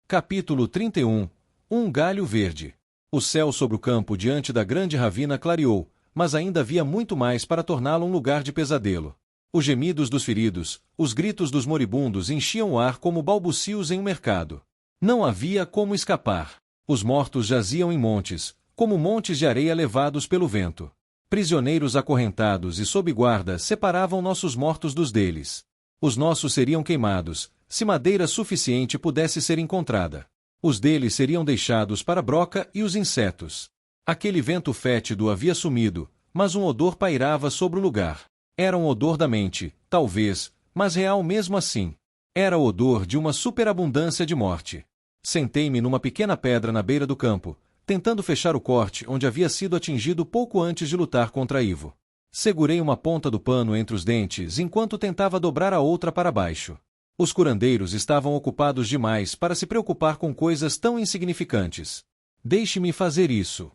Capítulo 31. Um galho verde. O céu sobre o campo diante da grande ravina clareou, mas ainda havia muito mais para torná-lo um lugar de pesadelo. Os gemidos dos feridos, os gritos dos moribundos enchiam o ar como balbucios em um mercado. Não havia como escapar. Os mortos jaziam em montes, como montes de areia levados pelo vento. Prisioneiros acorrentados e sob guarda separavam nossos mortos dos deles. Os nossos seriam queimados, se madeira suficiente pudesse ser encontrada. Os deles seriam deixados para a broca e os insetos. Aquele vento fétido havia sumido, mas um odor pairava sobre o lugar. Era um odor da mente, talvez, mas real mesmo assim. Era o odor de uma superabundância de morte. Sentei-me numa pequena pedra na beira do campo, tentando fechar o corte onde havia sido atingido pouco antes de lutar contra Ivo. Segurei uma ponta do pano entre os dentes enquanto tentava dobrar a outra para baixo. Os curandeiros estavam ocupados demais para se preocupar com coisas tão insignificantes. Deixe-me fazer isso.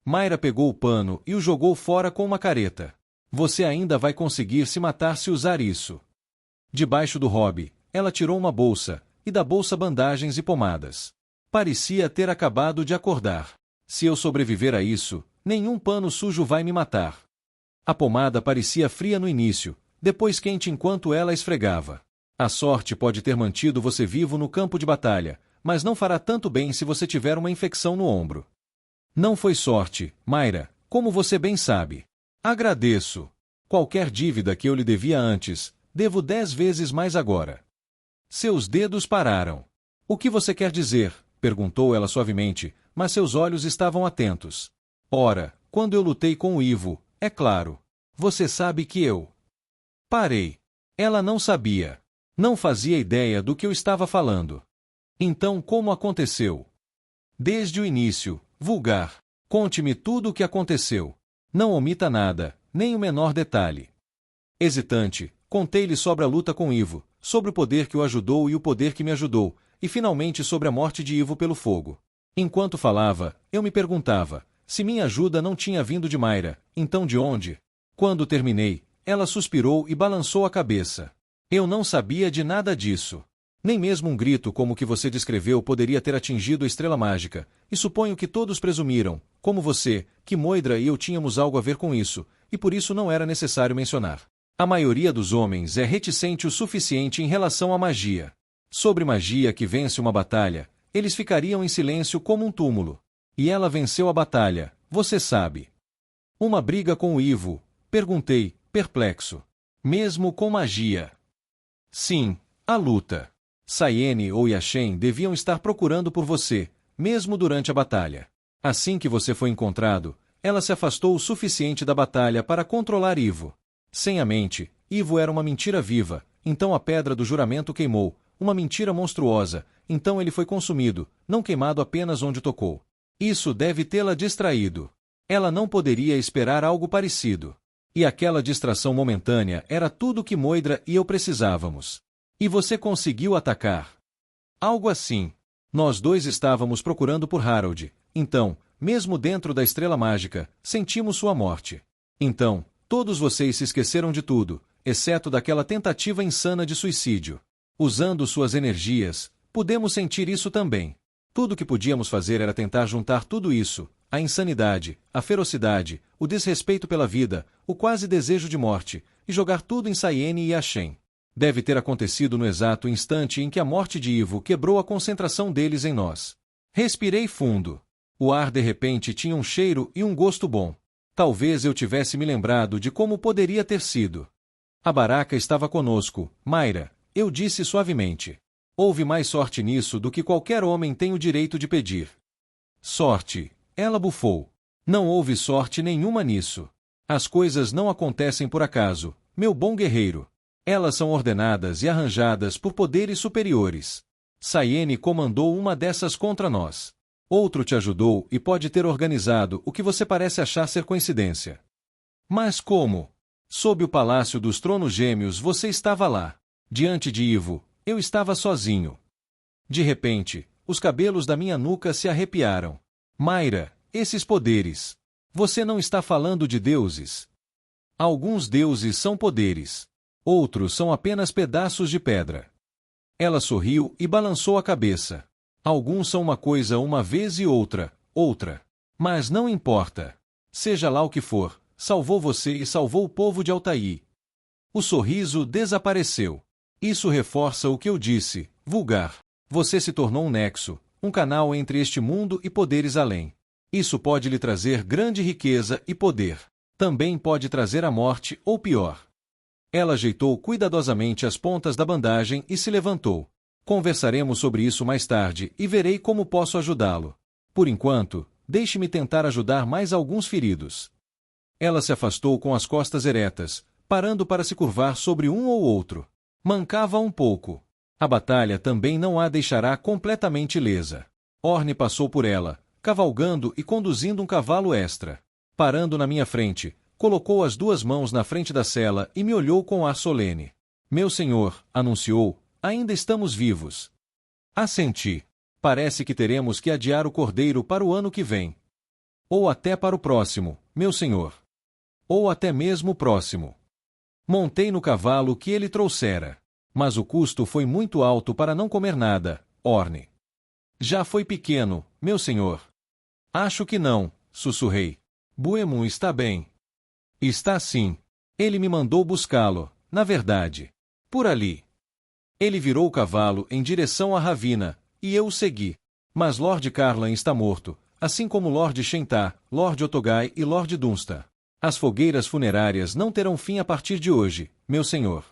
Mayra pegou o pano e o jogou fora com uma careta. Você ainda vai conseguir se matar se usar isso. Debaixo do hobby, ela tirou uma bolsa, e da bolsa bandagens e pomadas. Parecia ter acabado de acordar. Se eu sobreviver a isso, nenhum pano sujo vai me matar. A pomada parecia fria no início, depois quente enquanto ela esfregava. A sorte pode ter mantido você vivo no campo de batalha, mas não fará tanto bem se você tiver uma infecção no ombro. Não foi sorte, Mayra, como você bem sabe. Agradeço. Qualquer dívida que eu lhe devia antes, devo 10 vezes mais agora. Seus dedos pararam. O que você quer dizer? Perguntou ela suavemente, mas seus olhos estavam atentos. Ora, quando eu lutei com o Ivo, é claro. Você sabe que eu... Parei. Ela não sabia. Não fazia ideia do que eu estava falando. Então como aconteceu? Desde o início, vulgar. Conte-me tudo o que aconteceu. Não omita nada, nem o menor detalhe. Hesitante, contei-lhe sobre a luta com Ivo, sobre o poder que o ajudou e o poder que me ajudou, e finalmente sobre a morte de Ivo pelo fogo. Enquanto falava, eu me perguntava, se minha ajuda não tinha vindo de Mayra, então de onde? Quando terminei, ela suspirou e balançou a cabeça. Eu não sabia de nada disso. Nem mesmo um grito como o que você descreveu poderia ter atingido a estrela mágica, e suponho que todos presumiram, como você, que Moidra e eu tínhamos algo a ver com isso, e por isso não era necessário mencionar. A maioria dos homens é reticente o suficiente em relação à magia. Sobre magia que vence uma batalha, eles ficariam em silêncio como um túmulo. E ela venceu a batalha, você sabe. Uma briga com o Ivo? Perguntei, perplexo. Mesmo com magia? Sim, a luta. Sayene ou Yashen deviam estar procurando por você, mesmo durante a batalha. Assim que você foi encontrado, ela se afastou o suficiente da batalha para controlar Ivo. Sem a mente, Ivo era uma mentira viva, então a pedra do juramento queimou, uma mentira monstruosa, então ele foi consumido, não queimado apenas onde tocou. Isso deve tê-la distraído. Ela não poderia esperar algo parecido. E aquela distração momentânea era tudo que Moidra e eu precisávamos. E você conseguiu atacar. Algo assim. Nós dois estávamos procurando por Harold, então, mesmo dentro da estrela mágica, sentimos sua morte. Então, todos vocês se esqueceram de tudo, exceto daquela tentativa insana de suicídio. Usando suas energias, pudemos sentir isso também. Tudo o que podíamos fazer era tentar juntar tudo isso, a insanidade, a ferocidade, o desrespeito pela vida, o quase desejo de morte, e jogar tudo em Sayene e Yashen. Deve ter acontecido no exato instante em que a morte de Ivo quebrou a concentração deles em nós. Respirei fundo. O ar de repente tinha um cheiro e um gosto bom. Talvez eu tivesse me lembrado de como poderia ter sido. A Baraka estava conosco, Mayra, eu disse suavemente. Houve mais sorte nisso do que qualquer homem tem o direito de pedir. Sorte, ela bufou. Não houve sorte nenhuma nisso. As coisas não acontecem por acaso, meu bom guerreiro. Elas são ordenadas e arranjadas por poderes superiores. Sayene comandou uma dessas contra nós. Outro te ajudou e pode ter organizado o que você parece achar ser coincidência. Mas como? Sob o Palácio dos Tronos Gêmeos você estava lá. Diante de Ivo, eu estava sozinho. De repente, os cabelos da minha nuca se arrepiaram. Mayra, esses poderes. Você não está falando de deuses. Alguns deuses são poderes. Outros são apenas pedaços de pedra. Ela sorriu e balançou a cabeça. Alguns são uma coisa uma vez e outra, outra. Mas não importa. Seja lá o que for, salvou você e salvou o povo de Altair. O sorriso desapareceu. Isso reforça o que eu disse, vulgar. Você se tornou um nexo, um canal entre este mundo e poderes além. Isso pode lhe trazer grande riqueza e poder. Também pode trazer a morte ou pior. Ela ajeitou cuidadosamente as pontas da bandagem e se levantou. Conversaremos sobre isso mais tarde e verei como posso ajudá-lo. Por enquanto, deixe-me tentar ajudar mais alguns feridos. Ela se afastou com as costas eretas, parando para se curvar sobre um ou outro. Mancava um pouco. A batalha também não a deixará completamente ilesa. Orne passou por ela, cavalgando e conduzindo um cavalo extra. Parando na minha frente, colocou as duas mãos na frente da sela e me olhou com ar solene. Meu senhor, anunciou, ainda estamos vivos. Assenti. Parece que teremos que adiar o cordeiro para o ano que vem. Ou até para o próximo, meu senhor. Ou até mesmo o próximo. Montei no cavalo que ele trouxera. Mas o custo foi muito alto para não comer nada, Orne. Já foi pequeno, meu senhor. Acho que não, sussurrei. Buemon está bem. Está sim. Ele me mandou buscá-lo, na verdade. Por ali. Ele virou o cavalo em direção a Ravina, e eu o segui. Mas Lord Carlan está morto, assim como Lord Shentar, Lord Otogai e Lord Dunstar. As fogueiras funerárias não terão fim a partir de hoje, meu senhor.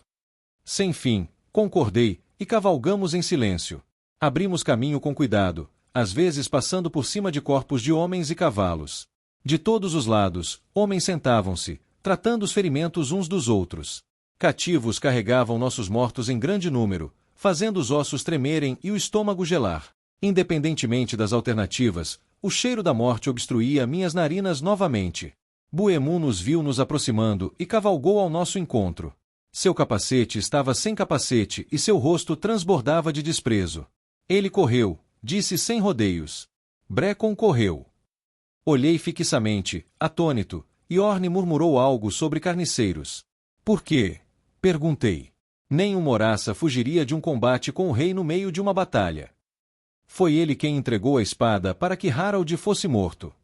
Sem fim, concordei, e cavalgamos em silêncio. Abrimos caminho com cuidado, às vezes passando por cima de corpos de homens e cavalos. De todos os lados, homens sentavam-se, tratando os ferimentos uns dos outros. Cativos carregavam nossos mortos em grande número, fazendo os ossos tremerem e o estômago gelar. Independentemente das alternativas, o cheiro da morte obstruía minhas narinas novamente. Buemon nos viu nos aproximando e cavalgou ao nosso encontro. Seu capacete estava sem capacete e seu rosto transbordava de desprezo. Ele correu, disse sem rodeios. Brecon correu. Olhei fixamente, atônito, e Orne murmurou algo sobre carniceiros. Por quê? Perguntei. Nem um Moraça fugiria de um combate com o rei no meio de uma batalha. Foi ele quem entregou a espada para que Harald fosse morto.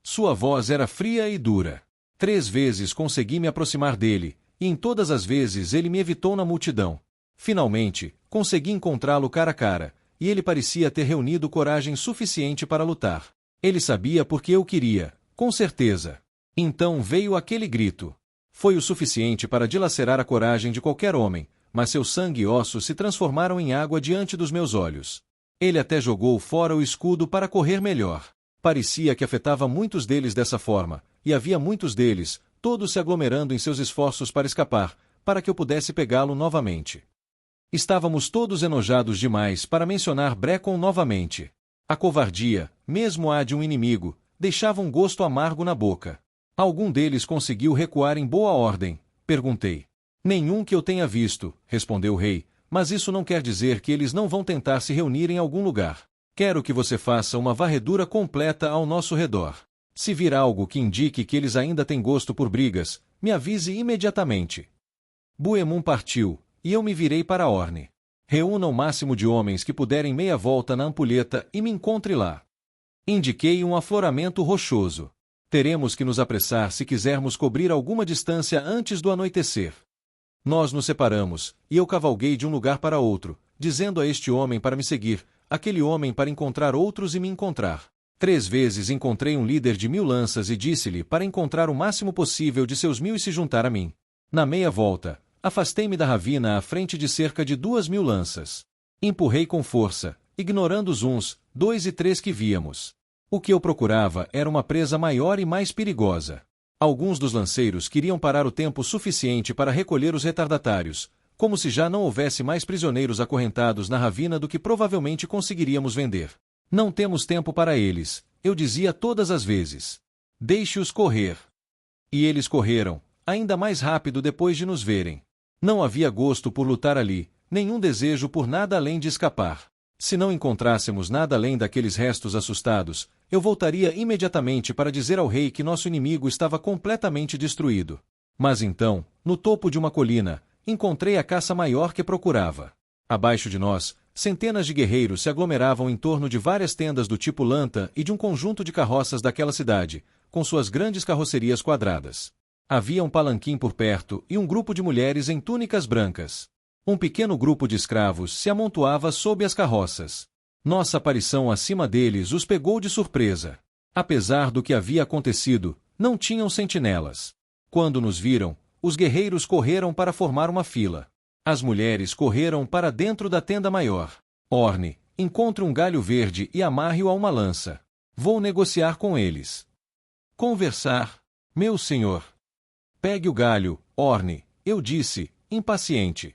Sua voz era fria e dura. 3 vezes consegui me aproximar dele, e em todas as vezes ele me evitou na multidão. Finalmente, consegui encontrá-lo cara a cara, e ele parecia ter reunido coragem suficiente para lutar. Ele sabia porque eu queria, com certeza. Então veio aquele grito. Foi o suficiente para dilacerar a coragem de qualquer homem, mas seu sangue e ossos se transformaram em água diante dos meus olhos. Ele até jogou fora o escudo para correr melhor. Parecia que afetava muitos deles dessa forma, e havia muitos deles, todos se aglomerando em seus esforços para escapar, para que eu pudesse pegá-lo novamente. Estávamos todos enojados demais para mencionar Brecon novamente. A covardia, mesmo a de um inimigo, deixava um gosto amargo na boca. Algum deles conseguiu recuar em boa ordem? Perguntei. Nenhum que eu tenha visto, respondeu o rei, mas isso não quer dizer que eles não vão tentar se reunir em algum lugar. Quero que você faça uma varredura completa ao nosso redor. Se vir algo que indique que eles ainda têm gosto por brigas, me avise imediatamente. Buemon partiu, e eu me virei para Orne. Reúna o máximo de homens que puderem meia volta na ampulheta e me encontre lá. Indiquei um afloramento rochoso. Teremos que nos apressar se quisermos cobrir alguma distância antes do anoitecer. Nós nos separamos, e eu cavalguei de um lugar para outro, dizendo a este homem para me seguir, aquele homem para encontrar outros e me encontrar. 3 vezes encontrei um líder de 1000 lanças e disse-lhe para encontrar o máximo possível de seus 1000 e se juntar a mim. Na meia volta, afastei-me da ravina à frente de cerca de 2000 lanças. Empurrei com força, ignorando os 1, 2 e 3 que víamos. O que eu procurava era uma presa maior e mais perigosa. Alguns dos lanceiros queriam parar o tempo suficiente para recolher os retardatários, como se já não houvesse mais prisioneiros acorrentados na ravina do que provavelmente conseguiríamos vender. Não temos tempo para eles, eu dizia todas as vezes. Deixe-os correr. E eles correram, ainda mais rápido depois de nos verem. Não havia gosto por lutar ali, nenhum desejo por nada além de escapar. Se não encontrássemos nada além daqueles restos assustados, eu voltaria imediatamente para dizer ao rei que nosso inimigo estava completamente destruído. Mas então, no topo de uma colina, encontrei a caça maior que procurava. Abaixo de nós, Centenas de guerreiros se aglomeravam em torno de várias tendas do tipo Lanta e de um conjunto de carroças daquela cidade, com suas grandes carrocerias quadradas. Havia um palanquim por perto e um grupo de mulheres em túnicas brancas. Um pequeno grupo de escravos se amontoava sob as carroças. Nossa aparição acima deles os pegou de surpresa. Apesar do que havia acontecido, não tinham sentinelas. Quando nos viram, os guerreiros correram para formar uma fila. As mulheres correram para dentro da tenda maior. Orne, encontre um galho verde e amarre-o a uma lança. Vou negociar com eles. Conversar, meu senhor. Pegue o galho, Orne, eu disse, impaciente.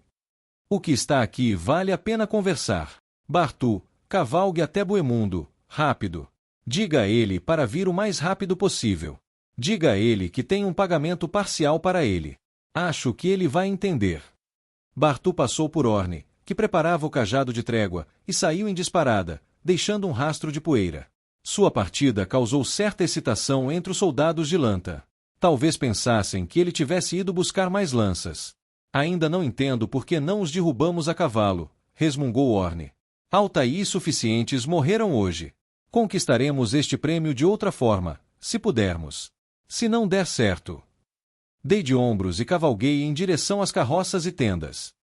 O que está aqui vale a pena conversar. Bartu, cavalgue até Boemundo, rápido. Diga a ele para vir o mais rápido possível. Diga a ele que tem um pagamento parcial para ele. Acho que ele vai entender. Bartu passou por Orne, que preparava o cajado de trégua, e saiu em disparada, deixando um rastro de poeira. Sua partida causou certa excitação entre os soldados de Lanta. Talvez pensassem que ele tivesse ido buscar mais lanças. Ainda não entendo por que não os derrubamos a cavalo, resmungou Orne. Altair suficientes morreram hoje. Conquistaremos este prêmio de outra forma, se pudermos. Se não der certo. Dei de ombros e cavalguei em direção às carroças e tendas.